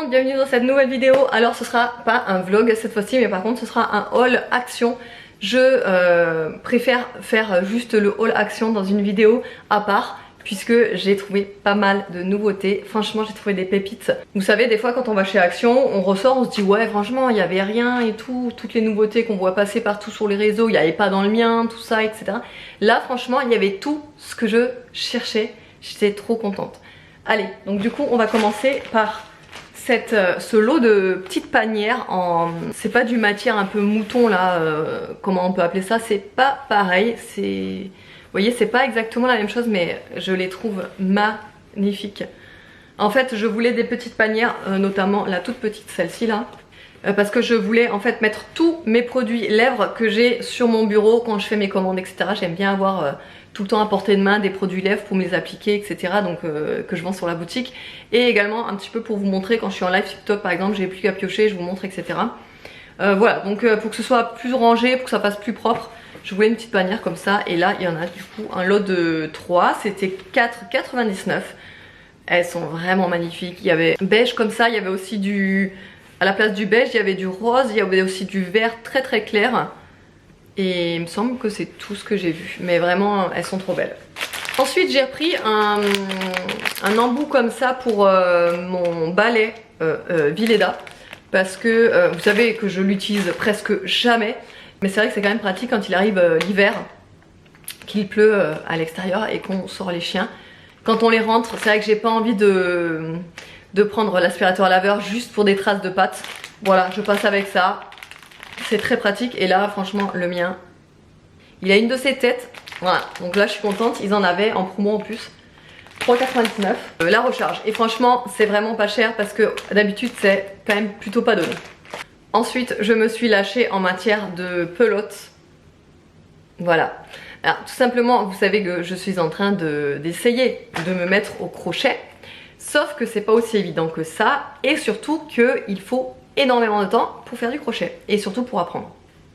monde, bienvenue dans cette nouvelle vidéo. Alors ce sera pas un vlog cette fois-ci, mais par contre ce sera un haul action. Je préfère faire juste le haul action dans une vidéo à part, puisque j'ai trouvé pas mal de nouveautés. Franchement j'ai trouvé des pépites. Vous savez, des fois quand on va chez Action, on ressort, on se dit ouais franchement il y avait rien et tout, toutes les nouveautés qu'on voit passer partout sur les réseaux, il n'y avait pas dans le mien, tout ça, etc. Là franchement il y avait tout ce que je cherchais, j'étais trop contente. Allez, donc du coup on va commencer par ce lot de petites panières en... C'est pas du matière un peu mouton là, comment on peut appeler ça, c'est pas pareil, c'est... Vous voyez, c'est pas exactement la même chose, mais je les trouve magnifiques. En fait, je voulais des petites panières, notamment la toute petite, celle-ci là, parce que je voulais en fait mettre tous mes produits lèvres que j'ai sur mon bureau quand je fais mes commandes, etc. J'aime bien avoir tout le temps à portée de main des produits lèvres pour me les appliquer, etc. Donc que je vends sur la boutique. Et également un petit peu pour vous montrer quand je suis en live TikTok par exemple, j'ai plus qu'à piocher, je vous montre, etc. Voilà, donc pour que ce soit plus rangé, pour que ça fasse plus propre, je voulais une petite panière comme ça. Et là il y en a du coup un lot de 3, c'était 4,99. Elles sont vraiment magnifiques. Il y avait beige comme ça, il y avait aussi du... À la place du beige, il y avait du rose, il y avait aussi du vert très très clair. Et il me semble que c'est tout ce que j'ai vu. Mais vraiment, elles sont trop belles. Ensuite, j'ai repris un embout comme ça pour mon balai Villeda. Parce que vous savez que je l'utilise presque jamais. Mais c'est vrai que c'est quand même pratique quand il arrive l'hiver, qu'il pleut à l'extérieur et qu'on sort les chiens. Quand on les rentre, c'est vrai que j'ai pas envie de prendre l'aspirateur laveur juste pour des traces de pâtes. Voilà, je passe avec ça. C'est très pratique. Et là, franchement, le mien, il a une de ses têtes. Voilà, donc là, je suis contente. Ils en avaient en promo en plus. 3,99. La recharge. Et franchement, c'est vraiment pas cher parce que d'habitude, c'est quand même plutôt pas donné. Ensuite, je me suis lâchée en matière de pelote. Voilà. Alors, tout simplement, vous savez que je suis en train d'essayer de me mettre au crochet. Sauf que c'est pas aussi évident que ça. Et surtout qu'il faut énormément de temps pour faire du crochet. Et surtout pour apprendre.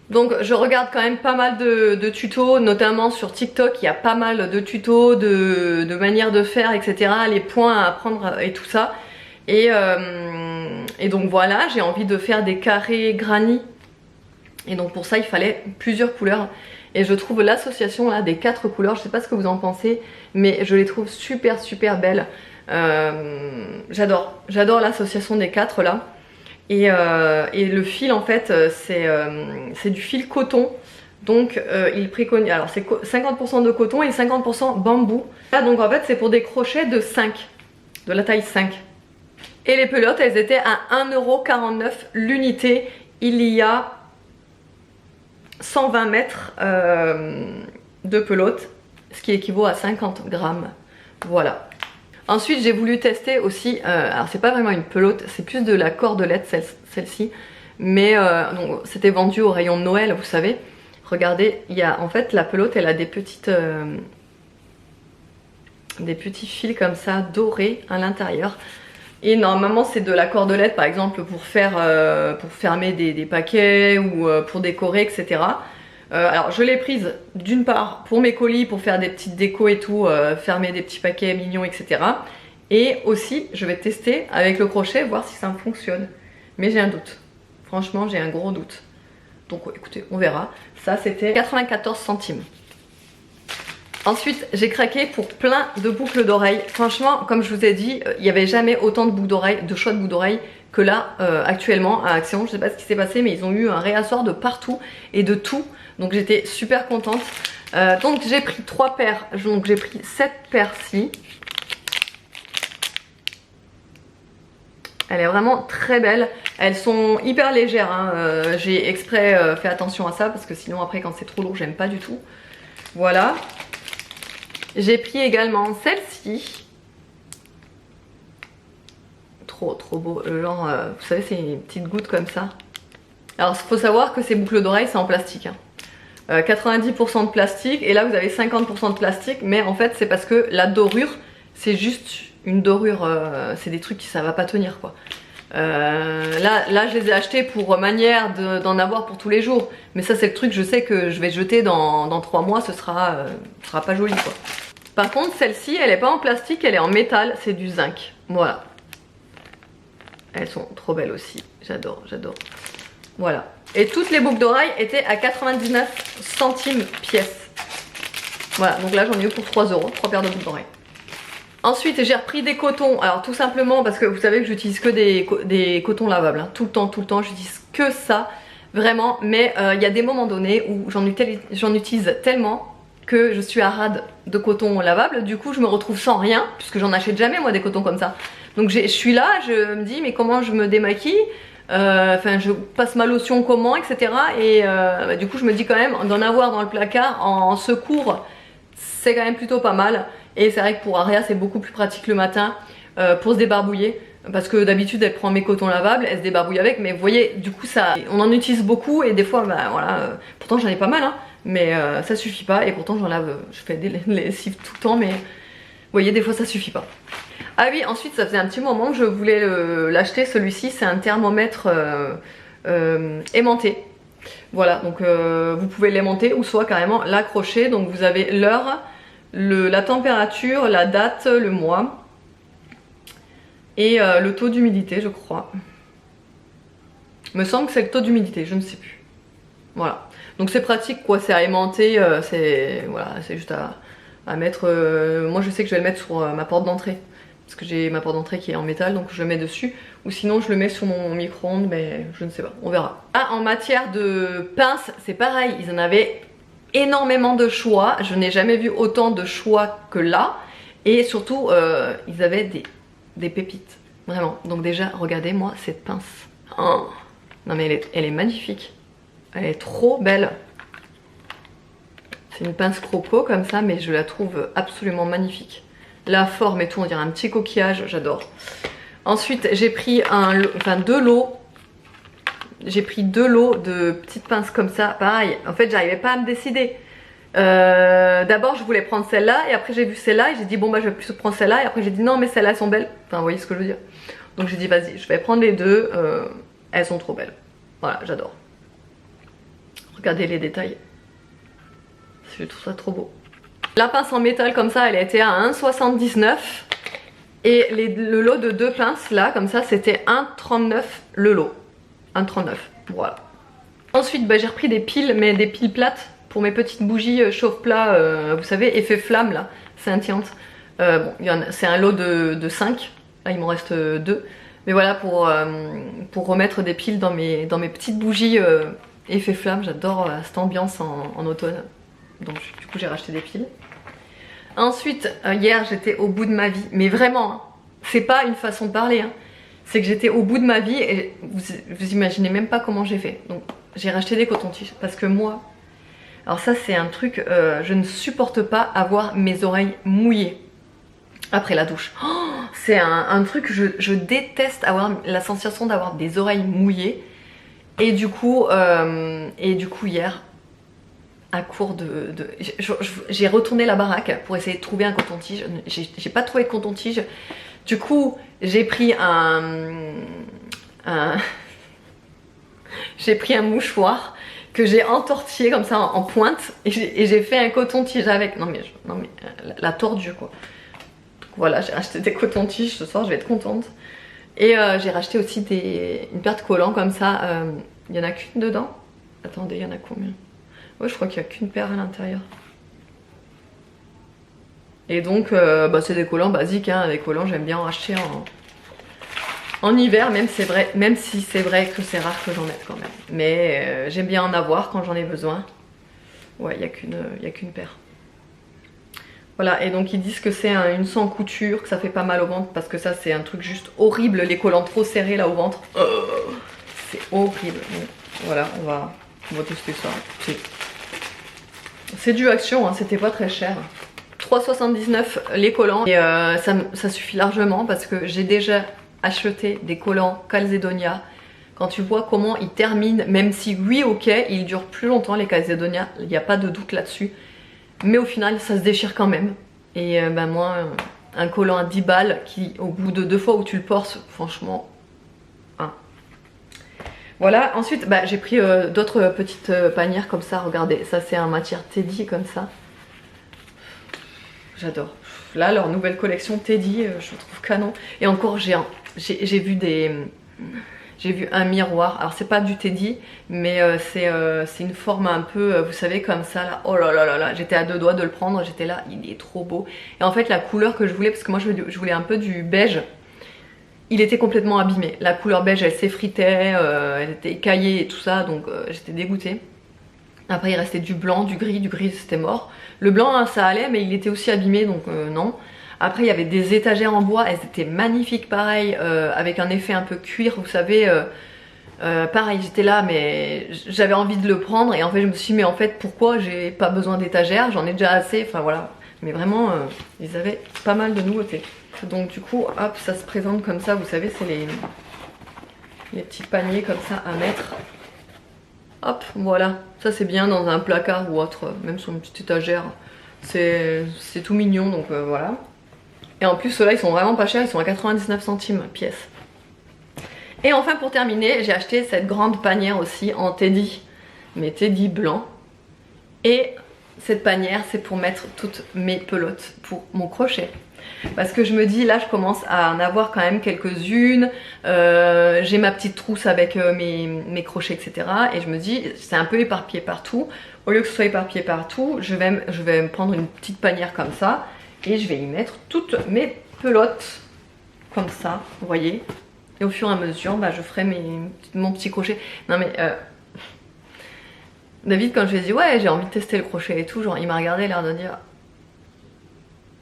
Donc je regarde quand même pas mal de tutos, notamment sur TikTok. Il y a pas mal de tutos, de manières de faire, etc. Les points à apprendre et tout ça. Et donc voilà, j'ai envie de faire des carrés granny. Et donc pour ça, il fallait plusieurs couleurs. Et je trouve l'association là des 4 couleurs, je sais pas ce que vous en pensez, mais je les trouve super super belles. J'adore l'association des 4 là. Et le fil en fait c'est du fil coton. Donc il préconise, alors c'est 50% de coton et 50% bambou. Là donc en fait c'est pour des crochets de 5, de la taille 5. Et les pelotes elles étaient à 1,49€ l'unité. Il y a 120 mètres de pelote, ce qui équivaut à 50 grammes. Voilà. Ensuite j'ai voulu tester aussi, alors c'est pas vraiment une pelote, c'est plus de la cordelette celle-ci. Mais c'était vendu au rayon de Noël, vous savez. Regardez, il y a en fait la pelote, elle a des petits fils comme ça dorés à l'intérieur. Et normalement c'est de la cordelette par exemple pour fermer des paquets ou pour décorer, etc. Alors je l'ai prise d'une part pour mes colis, pour faire des petites décos et tout, fermer des petits paquets mignons, etc. Et aussi je vais tester avec le crochet, voir si ça fonctionne. Mais j'ai un doute, franchement j'ai un gros doute. Donc écoutez, on verra. Ça c'était 94 centimes. Ensuite j'ai craqué pour plein de boucles d'oreilles. Franchement comme je vous ai dit, il n'y avait jamais autant de boucles d'oreilles, de choix de boucles d'oreilles que là actuellement à Action. Je sais pas ce qui s'est passé mais ils ont eu un réassort de partout et de tout. Donc j'étais super contente. Donc j'ai pris 3 paires, donc j'ai pris 7 paires-ci. Elle est vraiment très belle. Elles sont hyper légères, hein. J'ai exprès fait attention à ça parce que sinon après quand c'est trop lourd j'aime pas du tout. Voilà. J'ai pris également celle-ci. Trop beau. Genre, vous savez c'est une petite goutte comme ça. Alors il faut savoir que ces boucles d'oreilles c'est en plastique, hein. 90% de plastique et là vous avez 50% de plastique, mais en fait c'est parce que la dorure c'est juste une dorure, c'est des trucs qui ça va pas tenir quoi. Là je les ai achetés pour manière d'en avoir pour tous les jours, mais ça c'est le truc je sais que je vais jeter dans 3 mois, ce sera pas joli quoi. Par contre celle-ci elle est pas en plastique, elle est en métal, c'est du zinc, voilà. Elles sont trop belles aussi. J'adore, j'adore. Voilà. Et toutes les boucles d'oreilles étaient à 99 centimes pièce. Voilà, donc là j'en ai eu pour 3 euros, 3 paires de boucles d'oreilles. Ensuite j'ai repris des cotons, alors tout simplement parce que vous savez que j'utilise que des cotons lavables, hein. Tout le temps, j'utilise que ça, vraiment. Mais il y a des moments donnés où j'en utilise tellement que je suis à rade de coton lavable. Du coup je me retrouve sans rien, puisque j'en achète jamais moi des cotons comme ça. Donc je suis là, je me dis mais comment je me démaquille, enfin je passe ma lotion comment, etc. Et bah, du coup je me dis quand même d'en avoir dans le placard en secours, c'est quand même plutôt pas mal. Et c'est vrai que pour Aria c'est beaucoup plus pratique le matin pour se débarbouiller. Parce que d'habitude elle prend mes cotons lavables, elle se débarbouille avec. Mais vous voyez, du coup ça, on en utilise beaucoup. Et des fois bah voilà, pourtant j'en ai pas mal hein, mais ça suffit pas. Et pourtant j'en lave, je fais des lessives tout le temps. Mais vous voyez, des fois ça suffit pas. Ah oui, ensuite ça faisait un petit moment que je voulais l'acheter. Celui-ci c'est un thermomètre aimanté. Voilà, donc vous pouvez l'aimanter ou soit carrément l'accrocher. Donc vous avez l'heure, la température, la date, le mois et le taux d'humidité, je crois. Il me semble que c'est le taux d'humidité, je ne sais plus. Voilà, donc c'est pratique quoi, c'est à aimanter, c'est voilà, c'est juste à mettre. Moi je sais que je vais le mettre sur ma porte d'entrée. Parce que j'ai ma porte d'entrée qui est en métal, donc je le mets dessus. Ou sinon je le mets sur mon micro-ondes, mais je ne sais pas, on verra. Ah, en matière de pinces, c'est pareil, ils en avaient énormément de choix. Je n'ai jamais vu autant de choix que là. Et surtout, ils avaient des pépites, vraiment. Donc déjà, regardez-moi cette pince. Oh. Non mais elle est magnifique. Elle est trop belle. C'est une pince croco comme ça, mais je la trouve absolument magnifique. La forme et tout, on dirait un petit coquillage, j'adore. Ensuite j'ai pris deux lots. J'ai pris 2 lots de petites pinces comme ça, pareil. En fait j'arrivais pas à me décider. D'abord je voulais prendre celle-là et après j'ai vu celle-là et j'ai dit bon bah je vais plutôt prendre celle-là. Et après j'ai dit non mais celles-là elles sont belles. Enfin vous voyez ce que je veux dire. Donc j'ai dit vas-y je vais prendre les deux, elles sont trop belles. Voilà, j'adore. Regardez les détails. Je trouve ça trop beau. La pince en métal comme ça elle était à 1,79 et le lot de 2 pinces là comme ça c'était 1,39 le lot. 1,39, voilà. Ensuite bah, j'ai repris des piles, mais des piles plates pour mes petites bougies chauffe-plat, vous savez, effet flamme là, scintillantes. Bon, c'est un lot de 5, là il m'en reste 2. Mais voilà, pour remettre des piles dans mes petites bougies effet flamme, j'adore cette ambiance en automne. Donc du coup j'ai racheté des piles. Ensuite, hier j'étais au bout de ma vie, mais vraiment, hein, c'est pas une façon de parler, hein. C'est que j'étais au bout de ma vie et vous imaginez même pas comment j'ai fait. Donc j'ai racheté des cotons-tiges parce que moi, alors ça c'est un truc, je ne supporte pas avoir mes oreilles mouillées après la douche. Oh, c'est un truc, je déteste avoir la sensation d'avoir des oreilles mouillées. Et du coup hier, à court j'ai retourné la baraque pour essayer de trouver un coton-tige. J'ai pas trouvé de coton-tige. Du coup, j'ai pris j'ai pris un mouchoir que j'ai entortillé comme ça en pointe et j'ai fait un coton-tige avec. Non mais la tordue quoi. Donc voilà, j'ai acheté des cotons-tiges ce soir, je vais être contente. Et j'ai racheté aussi une paire de collants comme ça. Il y en a qu'une dedans. Attendez, il y en a combien? Ouais, je crois qu'il n'y a qu'une paire à l'intérieur. Et donc, bah, c'est des collants basiques, hein. Des collants, j'aime bien en acheter en hiver, même si c'est vrai que c'est rare que j'en mette quand même. Mais j'aime bien en avoir quand j'en ai besoin. Ouais, il n'y a qu'une paire. Voilà, et donc ils disent que c'est une sans couture, que ça fait pas mal au ventre, parce que ça c'est un truc juste horrible, les collants trop serrés là au ventre. C'est horrible. Donc, voilà, on va tester ça. C'est du Action, hein, c'était pas très cher. 3,79 les collants et ça suffit largement parce que j'ai déjà acheté des collants Calzedonia. Quand tu vois comment ils terminent, même si oui ok ils durent plus longtemps les Calzedonia, il n'y a pas de doute là-dessus, mais au final ça se déchire quand même. Et bah moi un collant à 10 balles qui au bout de 2 fois où tu le portes, franchement hein. Voilà, ensuite bah, j'ai pris d'autres petites panières comme ça, regardez, ça c'est en matière Teddy comme ça. J'adore. Là, leur nouvelle collection Teddy, je trouve canon. Et encore, j'ai vu des J'ai vu un miroir, alors c'est pas du Teddy, mais c'est une forme un peu, vous savez, comme ça là. Oh là là là là, j'étais à deux doigts de le prendre, j'étais là, il est trop beau. Et en fait la couleur que je voulais, parce que moi je voulais un peu du beige, il était complètement abîmé. La couleur beige elle s'effritait, elle était écaillée et tout ça, donc j'étais dégoûtée. Après il restait du blanc c'était mort. Le blanc hein, ça allait, mais il était aussi abîmé, donc non. Après il y avait des étagères en bois, elles étaient magnifiques pareil, avec un effet un peu cuir, vous savez. Pareil j'étais là mais j'avais envie de le prendre et en fait je me suis dit mais en fait pourquoi j'ai pas besoin d'étagères, j'en ai déjà assez, enfin voilà. Mais vraiment ils avaient pas mal de nouveautés. Donc du coup hop ça se présente comme ça, vous savez c'est les petits paniers comme ça à mettre. Hop voilà, ça c'est bien dans un placard ou autre, même sur une petite étagère. C'est tout mignon donc voilà. Et en plus ceux-là ils sont vraiment pas chers, ils sont à 99 centimes pièce. Et enfin pour terminer, j'ai acheté cette grande panière aussi en Teddy, mais Teddy blanc. Et cette panière c'est pour mettre toutes mes pelotes pour mon crochet. Parce que je me dis là je commence à en avoir quand même quelques-unes, j'ai ma petite trousse avec mes crochets etc. Et je me dis c'est un peu éparpillé partout. Au lieu que ce soit éparpillé partout, je vais me prendre une petite panière comme ça et je vais y mettre toutes mes pelotes comme ça, vous voyez. Et au fur et à mesure, bah, je ferai mon petit crochet. Non mais David quand je lui ai dit ouais j'ai envie de tester le crochet et tout, genre il m'a regardé l'air de dire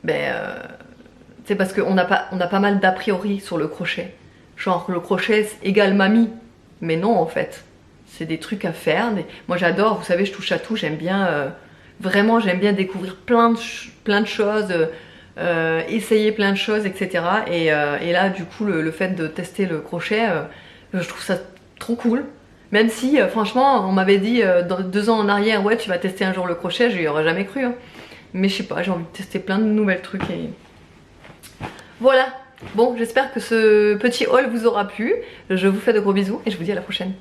ben c'est parce qu'on a pas mal d'a priori sur le crochet. Genre le crochet égale mamie. Mais non en fait. C'est des trucs à faire. Moi j'adore, vous savez je touche à tout, j'aime bien vraiment j'aime bien découvrir plein de choses. Essayer plein de choses etc. Et là du coup le fait de tester le crochet, je trouve ça trop cool. Même si franchement on m'avait dit dans 2 ans en arrière ouais tu vas tester un jour le crochet, j'y aurais jamais cru hein. Mais je sais pas, j'ai envie de tester plein de nouvelles trucs et voilà. Bon j'espère que ce petit haul vous aura plu. Je vous fais de gros bisous et je vous dis à la prochaine.